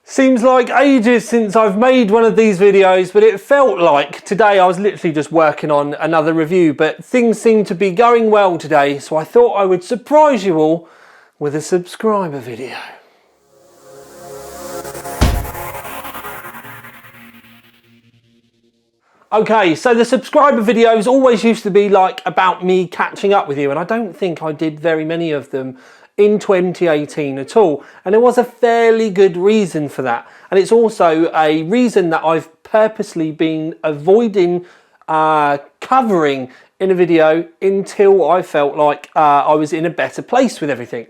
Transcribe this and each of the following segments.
Seems like ages since I've made one of these videos, but it felt like today I was literally just working on another review, but things seem to be going well today, so I thought I would surprise you all with a subscriber video. Okay, so the subscriber videos always used to be like about me catching up with you, and I don't think I did very many of them in 2018 at all, and there was a fairly good reason for that, and it's also a reason that I've purposely been avoiding covering in a video until I felt like I was in a better place with everything.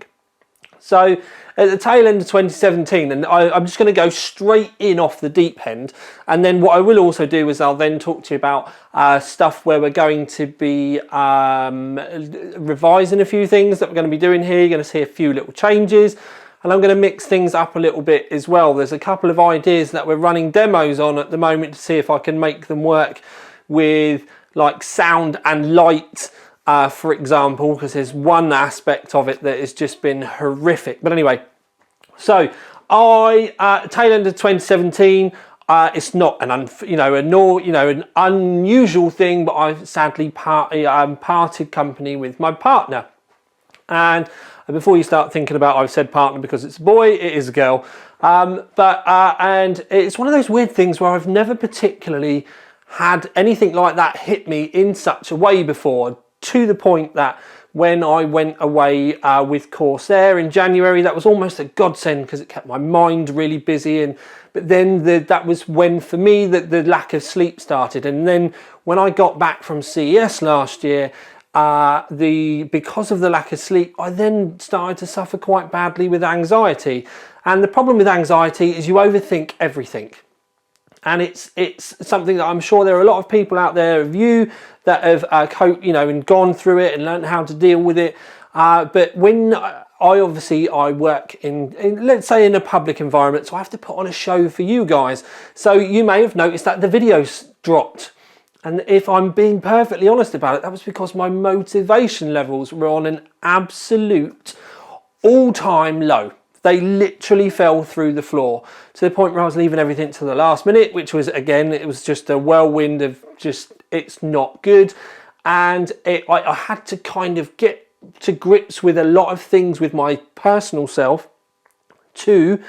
So at the tail end of 2017, and I'm just going to go straight in off the deep end, and then what I will also do is I'll then talk to you about stuff where we're going to be revising a few things that we're going to be doing here. You're going to see a few little changes, and I'm going to mix things up a little bit as well. There's a couple of ideas that we're running demos on at the moment to see if I can make them work with like sound and light, for example, because there's one aspect of it that has just been horrific. But anyway, so tail end of 2017, it's not an an unusual thing, but I sadly parted company with my partner. And before you start thinking about I've said partner because it's a boy, it is a girl. And it's one of those weird things where I've never particularly had anything like that hit me in such a way before, to the point that when I went away with Corsair in January, that was almost a godsend because it kept my mind really busy. But then that was when, for me, the lack of sleep started. And then when I got back from CES last year, because of the lack of sleep, I then started to suffer quite badly with anxiety. And the problem with anxiety is you overthink everything. And it's something that I'm sure there are a lot of people out there of you that have coped, and gone through it and learned how to deal with it. But when I work in let's say in a public environment, so I have to put on a show for you guys. So you may have noticed that the videos dropped. And if I'm being perfectly honest about it, that was because my motivation levels were on an absolute all-time low. They literally fell through the floor to the point where I was leaving everything to the last minute, which was, again, it was just a whirlwind of just, it's not good. And I had to kind of get to grips with a lot of things with my personal self to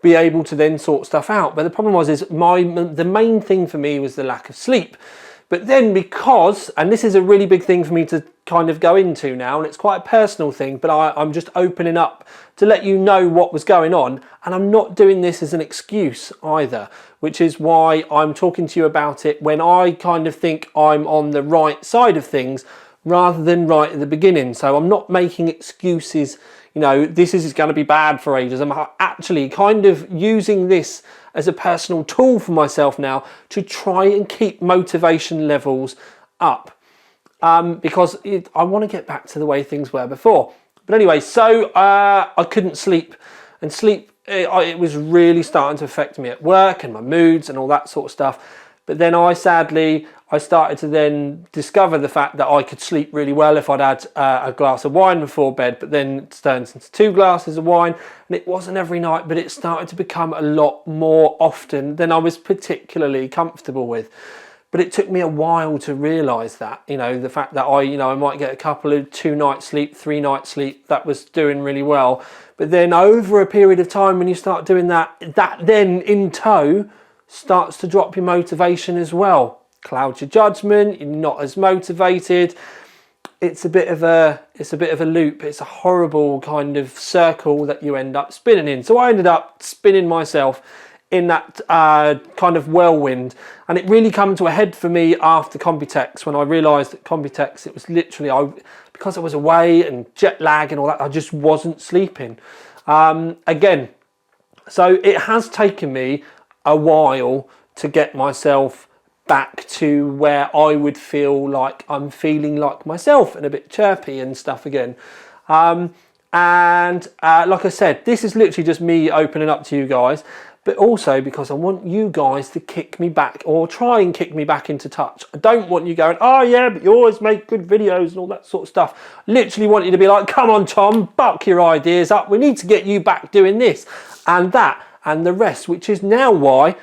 be able to then sort stuff out. But the problem was, the main thing for me was the lack of sleep. But then because, and this is a really big thing for me to kind of go into now, and it's quite a personal thing, but I'm just opening up to let you know what was going on, and I'm not doing this as an excuse either, which is why I'm talking to you about it when I kind of think I'm on the right side of things rather than right at the beginning. So I'm not making excuses, this is going to be bad for ages. I'm actually kind of using this as a personal tool for myself now to try and keep motivation levels up, because I want to get back to the way things were before. But anyway, so I couldn't sleep, and it was really starting to affect me at work and my moods and all that sort of stuff. But then I started to then discover the fact that I could sleep really well if I'd had a glass of wine before bed, but then it turns into 2 glasses of wine, and it wasn't every night, but it started to become a lot more often than I was particularly comfortable with. But it took me a while to realise that, the fact that I might get a couple of 2 nights sleep, 3 nights sleep, that was doing really well. But then over a period of time, when you start doing that then in tow starts to drop your motivation as well. Clouds your judgment, you're not as motivated. It's a bit of a loop. It's a horrible kind of circle that you end up spinning in. So I ended up spinning myself in that kind of whirlwind, and it really came to a head for me after Computex, when I realised that Computex, it was literally, because I was away and jet lag and all that, I just wasn't sleeping. Again, so it has taken me a while to get myself back to where I would feel like I'm feeling like myself and a bit chirpy and stuff again. Like I said, this is literally just me opening up to you guys, but also because I want you guys to kick me back, or try and kick me back into touch. I don't want you going, oh yeah, but you always make good videos and all that sort of stuff. Literally want you to be like, come on Tom, buck your ideas up, we need to get you back doing this and that. and the rest, which is now why,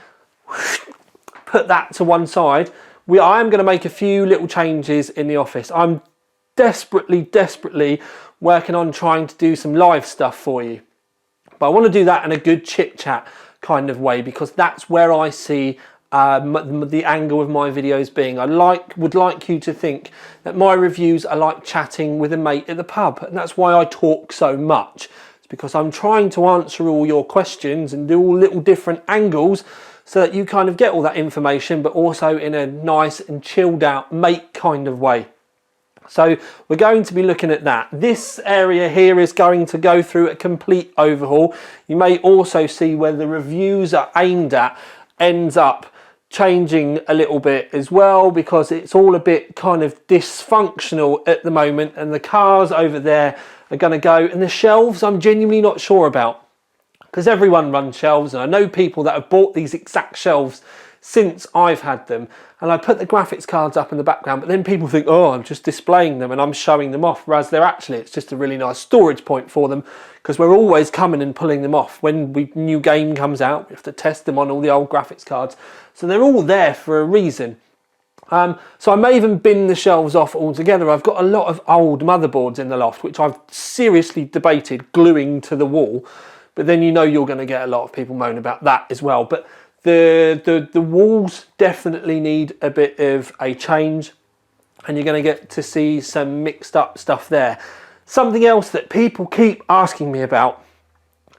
put that to one side, I am going to make a few little changes in the office. I'm desperately working on trying to do some live stuff for you. But I want to do that in a good chit chat kind of way, because that's where I see the angle of my videos being. Would like you to think that my reviews are like chatting with a mate at the pub, and that's why I talk so much. It's because I'm trying to answer all your questions and do all little different angles so that you kind of get all that information, but also in a nice and chilled out mate kind of way. So we're going to be looking at that. This area here is going to go through a complete overhaul. You may also see where the reviews are aimed at ends up changing a little bit as well, because it's all a bit kind of dysfunctional at the moment, and the cars over there are going to go, and the shelves I'm genuinely not sure about, because everyone runs shelves, and I know people that have bought these exact shelves since I've had them, and I put the graphics cards up in the background, but then people think, oh, I'm just displaying them and I'm showing them off, whereas it's just a really nice storage point for them, because we're always coming and pulling them off. When new game comes out, we have to test them on all the old graphics cards, so they're all there for a reason. So I may even bin the shelves off altogether. I've got a lot of old motherboards in the loft, which I've seriously debated gluing to the wall, but then you're going to get a lot of people moan about that as well. But the walls definitely need a bit of a change, and you're going to get to see some mixed up stuff there. Something else that people keep asking me about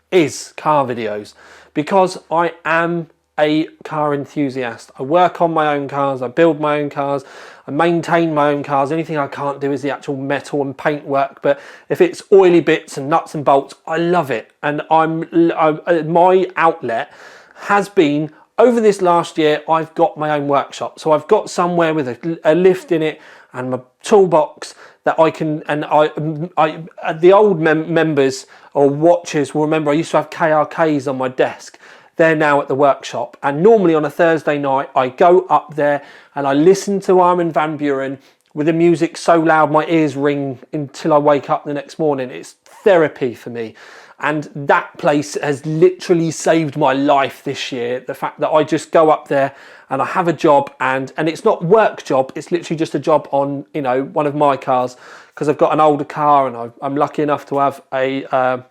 is car videos, because I am a car enthusiast. I work on my own cars, I build my own cars, I maintain my own cars. Anything I can't do is the actual metal and paint work, but if it's oily bits and nuts and bolts, I love it. And my outlet has been, over this last year, I've got my own workshop. So I've got somewhere with a lift in it and my toolbox that I can, and the old members or watchers will remember I used to have KRKs on my desk. They're now at the workshop, and normally on a Thursday night I go up there and I listen to Armin van Buuren with the music so loud my ears ring until I wake up the next morning. It's therapy for me, and that place has literally saved my life this year. The fact that I just go up there and I have a job, and it's not work job, it's literally just a job on one of my cars, because I've got an older car and I'm lucky enough to have a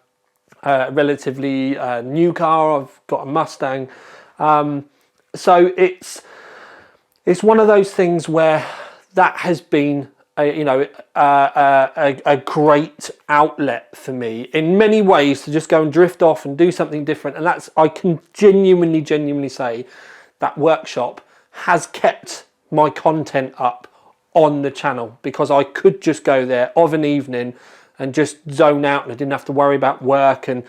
relatively new car. I've got a Mustang, so it's one of those things where that has been a great outlet for me in many ways to just go and drift off and do something different. And that's, I can genuinely say that workshop has kept my content up on the channel, because I could just go there of an evening and just zone out, and I didn't have to worry about work and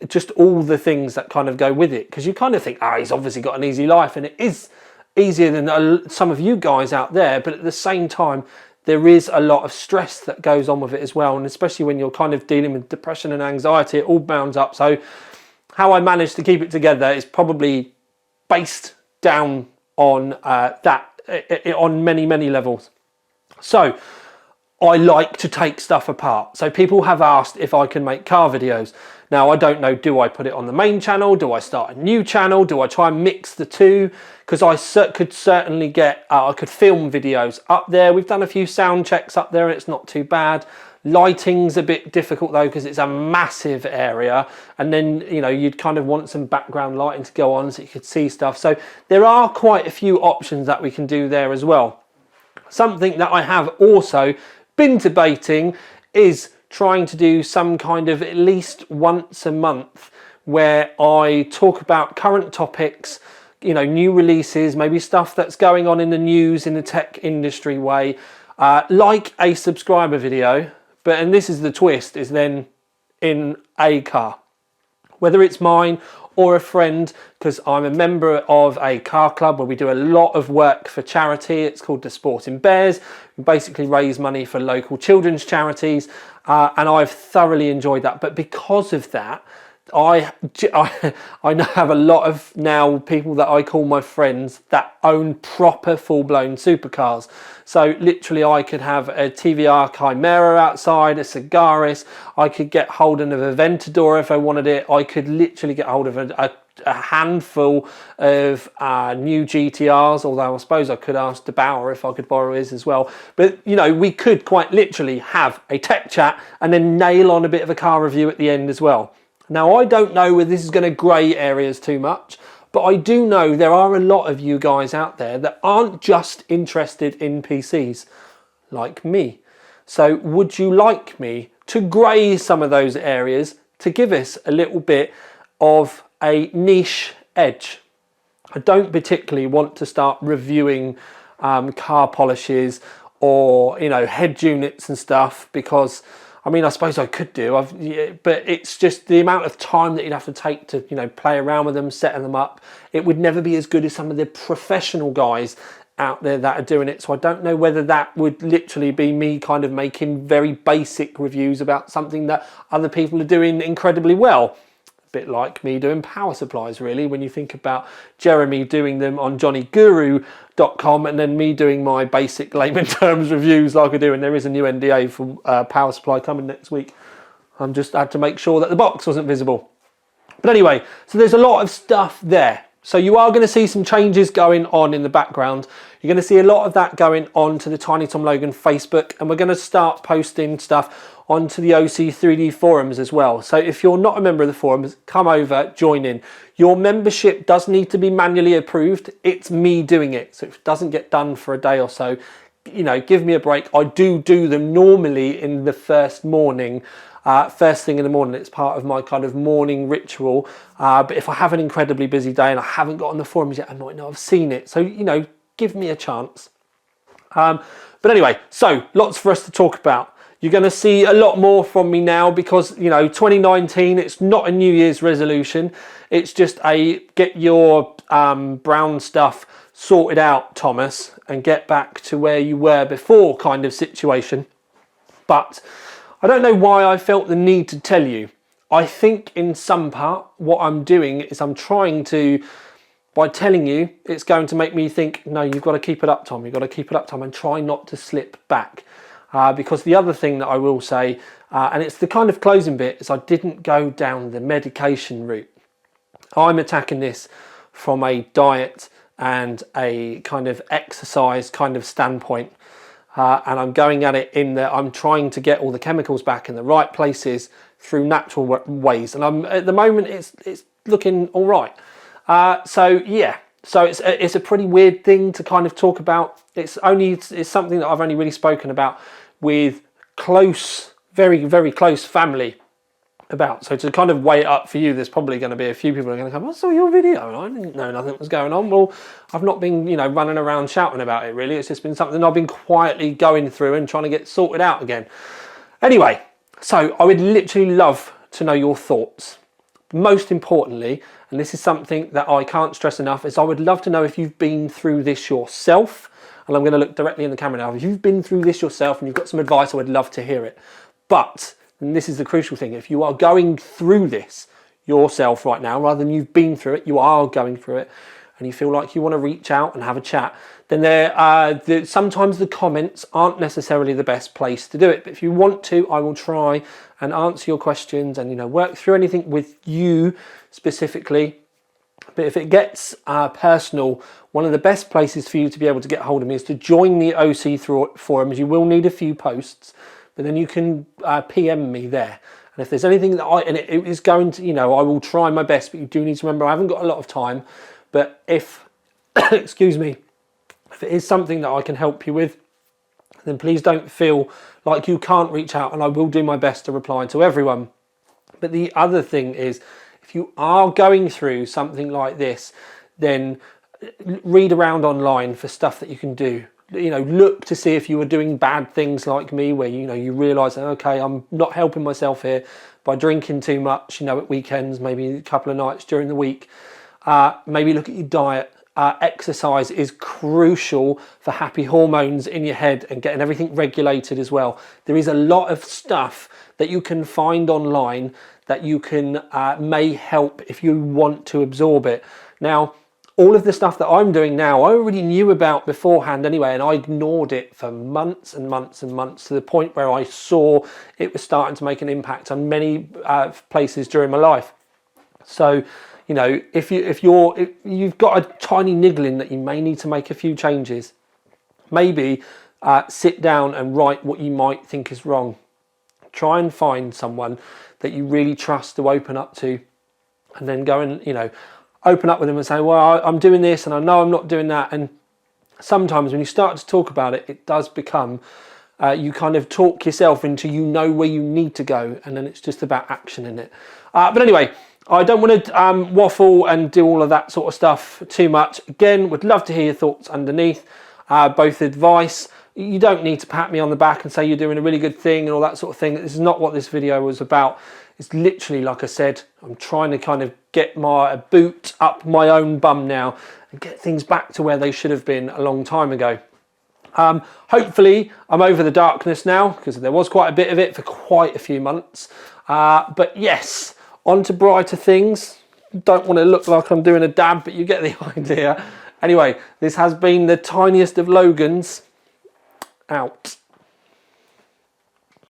just all the things that kind of go with it. Because you kind of think, he's obviously got an easy life, and it is easier than some of you guys out there, but at the same time there is a lot of stress that goes on with it as well, and especially when you're kind of dealing with depression and anxiety, it all bounds up. So how I managed to keep it together is probably based down on that on many levels. So I like to take stuff apart. So people have asked if I can make car videos. Now, I don't know, do I put it on the main channel? Do I start a new channel? Do I try and mix the two? Because I could certainly get, I could film videos up there. We've done a few sound checks up there and it's not too bad. Lighting's a bit difficult though, because it's a massive area. And then, you'd kind of want some background lighting to go on so you could see stuff. So there are quite a few options that we can do there as well. Something that I have also been debating is trying to do some kind of at least once a month where I talk about current topics, new releases, maybe stuff that's going on in the news in the tech industry way, like a subscriber video, and this is the twist, is then in a car, whether it's mine or a friend, because I'm a member of a car club where we do a lot of work for charity. It's called the Sporting Bears. We basically raise money for local children's charities, and I've thoroughly enjoyed that. But because of that, I now have a lot of now people that I call my friends that own proper full-blown supercars. So literally I could have a TVR Chimera outside, a Cigaris, I could get hold of a Ventador if I wanted it, I could literally get hold of a handful of new GTRs, although I suppose I could ask DeBauer if I could borrow his as well. But you know, we could quite literally have a tech chat and then nail on a bit of a car review at the end as well. Now, I don't know whether this is going to grey areas too much, but I do know there are a lot of you guys out there that aren't just interested in PCs, like me. So would you like me to grey some of those areas to give us a little bit of a niche edge? I don't particularly want to start reviewing car polishes or, you know, head units and stuff, because I mean, I suppose I could do, but it's just the amount of time that you'd have to take to, you know, play around with them, setting them up. It would never be as good as some of the professional guys out there that are doing it. So I don't know whether that would literally be me kind of making very basic reviews about something that other people are doing incredibly well. A bit like me doing power supplies, really, when you think about Jeremy doing them on johnnyguru.com and then me doing my basic layman terms reviews like I do. And there is a new NDA for power supply coming next week. I just had to make sure that the box wasn't visible. But anyway, so there's a lot of stuff there. So you are going to see some changes going on in the background. You're going to see a lot of that going on to the Tiny Tom Logan Facebook, and we're going to start posting stuff onto the OC 3D forums as well. So if you're not a member of the forums, come over, join in. Your membership does need to be manually approved. It's me doing it. So if it doesn't get done for a day or so, you know, give me a break. I do them normally in the first morning. First thing in the morning. It's part of my kind of morning ritual. But if I have an incredibly busy day and I haven't got on the forums yet, I might not have seen it. So, you know, give me a chance. But anyway, so lots for us to talk about. You're going to see a lot more from me now because, you know, 2019, it's not a New Year's resolution. It's just a get your brown stuff sorted out, Thomas, and get back to where you were before kind of situation. But I don't know why I felt the need to tell you. I think in some part what I'm doing is I'm trying to, by telling you, it's going to make me think, no, you've got to keep it up, Tom. You've got to keep it up, Tom, and try not to slip back. Because the other thing that I will say, and it's the kind of closing bit, is I didn't go down the medication route. I'm attacking this from a diet and a kind of exercise kind of standpoint. And I'm going at it in that I'm trying to get all the chemicals back in the right places through natural ways. And at the moment, it's looking all right. So yeah, so it's a pretty weird thing to kind of talk about. It's something that I've only really spoken about with close, very, very close family about. So to kind of weigh it up for you, there's probably going to be a few people who are going to come, I saw your video and I didn't know nothing was going on. Well, I've not been, you know, running around shouting about it really. It's just been something I've been quietly going through and trying to get sorted out again. Anyway, so I would literally love to know your thoughts. Most importantly, and this is something that I can't stress enough, is I would love to know if you've been through this yourself. And I'm going to look directly in the camera now. If you've been through this yourself and you've got some advice, I would love to hear it. But, and this is the crucial thing, if you are going through this yourself right now, rather than you've been through it, you are going through it, and you feel like you want to reach out and have a chat, then sometimes the comments aren't necessarily the best place to do it. But if you want to, I will try and answer your questions and, you know, work through anything with you specifically. But if it gets personal, one of the best places for you to be able to get hold of me is to join the OC forums. You will need a few posts, but then you can PM me there. And if there's anything that it is going to, you know, I will try my best, but you do need to remember I haven't got a lot of time. But if, excuse me, if it is something that I can help you with, then please don't feel like you can't reach out, and I will do my best to reply to everyone. But the other thing is, if you are going through something like this, then read around online for stuff that you can do. You know, look to see if you were doing bad things like me, where, you know, you realise, okay, I'm not helping myself here by drinking too much, you know, at weekends, maybe a couple of nights during the week. Maybe look at your diet. exercise is crucial for happy hormones in your head and getting everything regulated as well. There is a lot of stuff that you can find online that you can may help if you want to absorb it. Now, all of the stuff that I'm doing now, I already knew about beforehand anyway, and I ignored it for months and months and months, to the point where I saw it was starting to make an impact on many places during my life. So, you know, if you've got a tiny niggling that you may need to make a few changes, maybe sit down and write what you might think is wrong. Try and find someone that you really trust to open up to, and then go and, you know, open up with them and say, well, I'm doing this and I know I'm not doing that. And sometimes when you start to talk about it, it does become, you kind of talk yourself into, you know, where you need to go, and then it's just about action in it. But anyway, I don't want to waffle and do all of that sort of stuff too much. Again, would love to hear your thoughts underneath, both advice. You don't need to pat me on the back and say you're doing a really good thing and all that sort of thing. This is not what this video was about. It's literally, like I said, I'm trying to kind of get my boot up my own bum now and get things back to where they should have been a long time ago. Hopefully I'm over the darkness now, because there was quite a bit of it for quite a few months. But yes, on to brighter things. Don't want to look like I'm doing a dab, but you get the idea. Anyway, this has been the tiniest of Logans. Out.